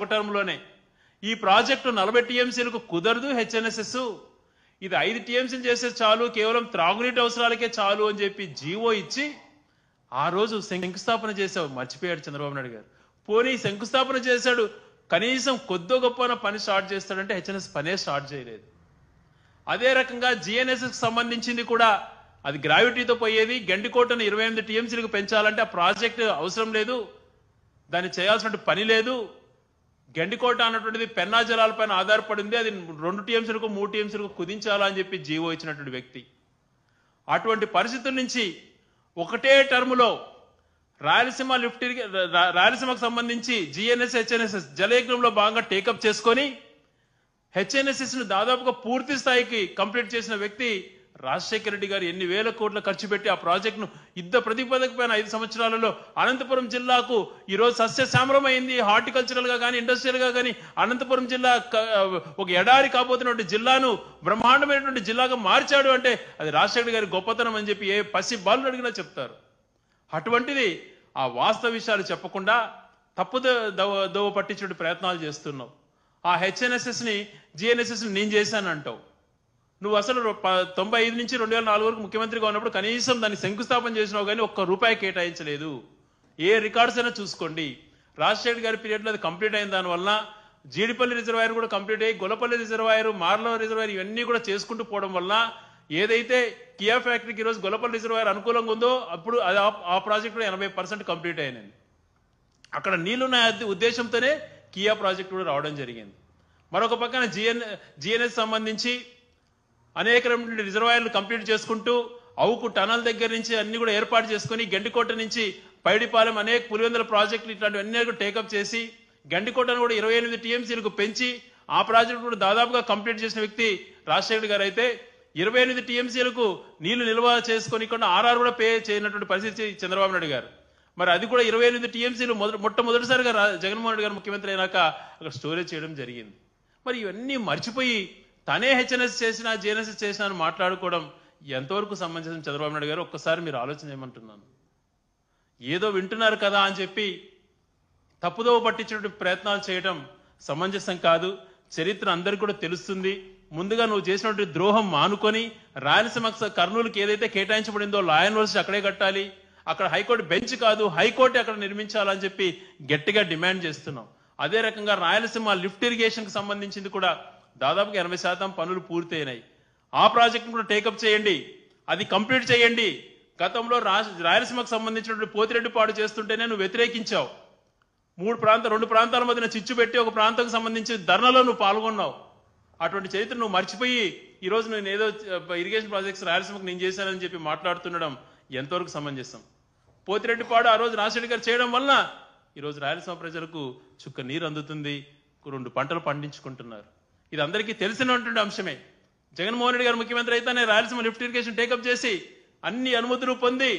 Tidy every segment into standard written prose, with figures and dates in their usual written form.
ఒక టర్మ్లోనే. ఈ ప్రాజెక్టు 40 టీఎంసీలకు కుదరదు హెచ్ఎన్ఎస్ఎస్, ఇది 5 టీఎంసీలు చేస్తే చాలు, కేవలం త్రాగునీటి అవసరాలకే చాలు అని చెప్పి జీవో ఇచ్చి ఆ రోజు శంకుస్థాపన చేశావు. మర్చిపోయాడు చంద్రబాబు నాయుడు గారు. పోనీ శంకుస్థాపన చేశాడు, కనీసం కొద్దో గొప్ప పని స్టార్ట్ చేస్తాడంటే హెచ్ఎన్ఎస్ పనే స్టార్ట్ చేయలేదు. అదే రకంగా జిఎన్ఎస్కి సంబంధించింది కూడా అది గ్రావిటీతో పోయేది. గండికోటను 28 టీఎంసీలకు పెంచాలంటే ఆ ప్రాజెక్టు అవసరం లేదు, దాన్ని చేయాల్సిన పని లేదు. గండికోట అన్నటువంటిది పెన్నా జలాలపైన ఆధారపడింది, అది 2 టీఎంసీలకు 3 టీఎంసీలకు కుదించాలా అని చెప్పి జీవో ఇచ్చినటువంటి వ్యక్తి. అటువంటి పరిస్థితుల నుంచి ఒకటే టర్ములో రాయలసీమకు సంబంధించి జిఎన్ఎస్ హెచ్ఎన్ఎస్ఎస్ జలయజ్ఞంలో భాగంగా టేకప్ చేసుకొని హెచ్ఎన్ఎస్ఎస్ ను దాదాపుగా పూర్తి స్థాయికి కంప్లీట్ చేసిన వ్యక్తి రాజశేఖర రెడ్డి గారు. ఎన్ని వేల కోట్ల ఖర్చు పెట్టి ఆ ప్రాజెక్టును యుద్ధ ప్రతిపాదక పైన 5 సంవత్సరాలలో అనంతపురం జిల్లాకు ఈరోజు సస్యశ్యామలమైంది. హార్టికల్చరల్ గా కానీ ఇండస్ట్రియల్ గా కానీ అనంతపురం జిల్లా ఒక ఎడారి కాబోతున్నటువంటి జిల్లాను బ్రహ్మాండమైనటువంటి జిల్లాగా మార్చాడు అంటే అది రాజశేఖర గారి గొప్పతనం అని చెప్పి ఏ పసి బాలు అడిగినా చెప్తారు. అటువంటిది ఆ వాస్తవ విషయాలు చెప్పకుండా దోవ పట్టించే ప్రయత్నాలు చేస్తున్నావు. ఆ హెచ్ఎన్ఎస్ఎస్ ని జిఎన్ఎస్ఎస్ ని నేను చేశానంటావు. నువ్వు అసలు 95 నుంచి 2004 వరకు ముఖ్యమంత్రిగా ఉన్నప్పుడు కనీసం దాన్ని శంకుస్థాపన చేసినావు కానీ ₹1 కేటాయించలేదు. ఏ రికార్డ్స్ అయినా చూసుకోండి. రాజశేఖర్ గారి పీరియడ్లో అది కంప్లీట్ అయిన దానివల్ల జీడిపల్లి రిజర్వాయర్ కూడా కంప్లీట్ అయ్యి గొల్లపల్లి రిజర్వాయర్, మార్ల రిజర్వాయర్ ఇవన్నీ కూడా చేసుకుంటూ పోవడం వల్ల ఏదైతే కియా ఫ్యాక్టరీకి ఈరోజు గొల్లపల్లి రిజర్వాయర్ అనుకూలంగా ఉందో అప్పుడు అది ఆ ప్రాజెక్టు 80% కంప్లీట్ అయినది. అక్కడ నీళ్లున్న ఉద్దేశంతోనే కియా ప్రాజెక్టు కూడా రావడం జరిగింది. మరొక పక్కన జిఎన్ఎస్ సంబంధించి అనేక రిజర్వాయర్లు కంప్లీట్ చేసుకుంటూ అవుకు టనల్ దగ్గర నుంచి అన్ని కూడా ఏర్పాటు చేసుకుని గండికోట నుంచి పైడిపాలెం అనేక పులివెందుల ప్రాజెక్టులు ఇట్లాంటివన్నీ కూడా టేకప్ చేసి గండికోటను కూడా 28 టీఎంసీలకు పెంచి ఆ ప్రాజెక్టు కూడా దాదాపుగా కంప్లీట్ చేసిన వ్యక్తి రాజశేఖర్ గారు అయితే 28 టీఎంసీలకు నీళ్లు నిల్వ చేసుకొని ఇక్కడ ఆర్ఆర్ కూడా పే చేయనటువంటి పరిస్థితి చంద్రబాబు నాయుడు గారు. మరి అది కూడా 28 టీఎంసీలు మొట్టమొదటిసారిగా జగన్మోహన్ రెడ్డి గారు ముఖ్యమంత్రి అయినాక అక్కడ స్టోరేజ్ చేయడం జరిగింది. మరి ఇవన్నీ మర్చిపోయి తనే హెచ్ఎన్ఎస్ చేసినా జిఎన్ఎస్ చేసినా అని మాట్లాడుకోవడం ఎంతవరకు సంబంధించిన చంద్రబాబు నాయుడు గారు ఒక్కసారి మీరు ఆలోచన చేయమంటున్నాను. ఏదో వింటున్నారు కదా అని చెప్పి తప్పుదోవ పట్టించేటువంటి ప్రయత్నాలు చేయడం సమంజసం కాదు. చరిత్ర అందరికీ కూడా తెలుస్తుంది. ముందుగా నువ్వు చేసినటువంటి ద్రోహం మానుకొని రాయలసీమ కర్నూలుకి ఏదైతే కేటాయించబడిందో లా యూనివర్సిటీ అక్కడే కట్టాలి, అక్కడ హైకోర్టు బెంచ్ కాదు హైకోర్టు అక్కడ నిర్మించాలని చెప్పి గట్టిగా డిమాండ్ చేస్తున్నాం. అదే రకంగా రాయలసీమ లిఫ్ట్ ఇరిగేషన్ కి సంబంధించింది కూడా దాదాపుగా 80% పనులు పూర్తయినాయి. ఆ ప్రాజెక్టును కూడా టేకప్ చేయండి, అది కంప్లీట్ చేయండి. గతంలో రాయలసీమకు సంబంధించినటువంటి పోతిరెడ్డిపాడు చేస్తుంటేనే నువ్వు వ్యతిరేకించావు. 2 ప్రాంతాల మధ్యన చిచ్చు పెట్టి ఒక ప్రాంతానికి సంబంధించి ధర్నాలో నువ్వు పాల్గొన్నావు. అటువంటి చరిత్ర నువ్వు మర్చిపోయి ఈరోజు నేను ఏదో ఇరిగేషన్ ప్రాజెక్ట్స్ రాయలసీమకు నేను చేశానని చెప్పి మాట్లాడుతుండడం ఎంతవరకు సమంజసం? పోతిరెడ్డిపాడు ఆ రోజు రాజశేఖర్ గారు చేయడం వలన ఈరోజు రాయలసీమ ప్రజలకు చుక్క నీరు అందుతుంది, 2 పంటలు పండించుకుంటున్నారు. ఇది అందరికీ తెలిసినటువంటి అంశమే. జగన్మోహన్ రెడ్డి గారు ముఖ్యమంత్రి అయితేనే రాయలసీమ లిఫ్ట్ ఇరిగేషన్ టేకప్ చేసి అన్ని అనుమతులు పొంది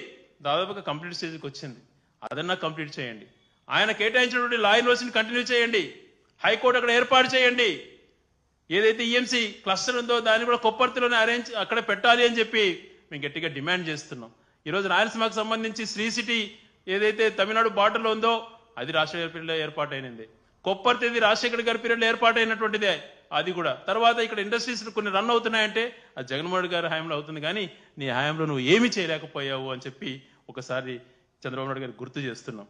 దాదాపుగా కంప్లీట్ స్టేజ్కి వచ్చింది. అదన్నా కంప్లీట్ చేయండి. ఆయన కేటాయించినటువంటి లా యూనివర్సిటీని కంటిన్యూ చేయండి, హైకోర్టు అక్కడ ఏర్పాటు చేయండి. ఏదైతే ఈఎంసీ క్లస్టర్ ఉందో దాన్ని కూడా కొప్పర్తిలోనే అక్కడ పెట్టాలి అని చెప్పి మేము గట్టిగా డిమాండ్ చేస్తున్నాం. ఈరోజు రాయలసీమకు సంబంధించి శ్రీ సిటీ ఏదైతే తమిళనాడు బార్డర్లో ఉందో అది రాజశేఖర పీరియడ్లో ఏర్పాటైనది. కొప్పర్తి రాజశేఖర్ గారి పీరియడ్లో ఏర్పాటైనటువంటిదే. అది కూడా తర్వాత ఇక్కడ ఇండస్ట్రీస్ కొన్ని రన్ అవుతున్నాయంటే అది జగన్మోహన్ రెడ్డి గారి హయాంలో అవుతుంది, కానీ నీ హయాంలో నువ్వు ఏమీ చేయలేకపోయావు అని చెప్పి ఒకసారి చంద్రబాబు నాయుడు గారు గుర్తు చేస్తున్నాం.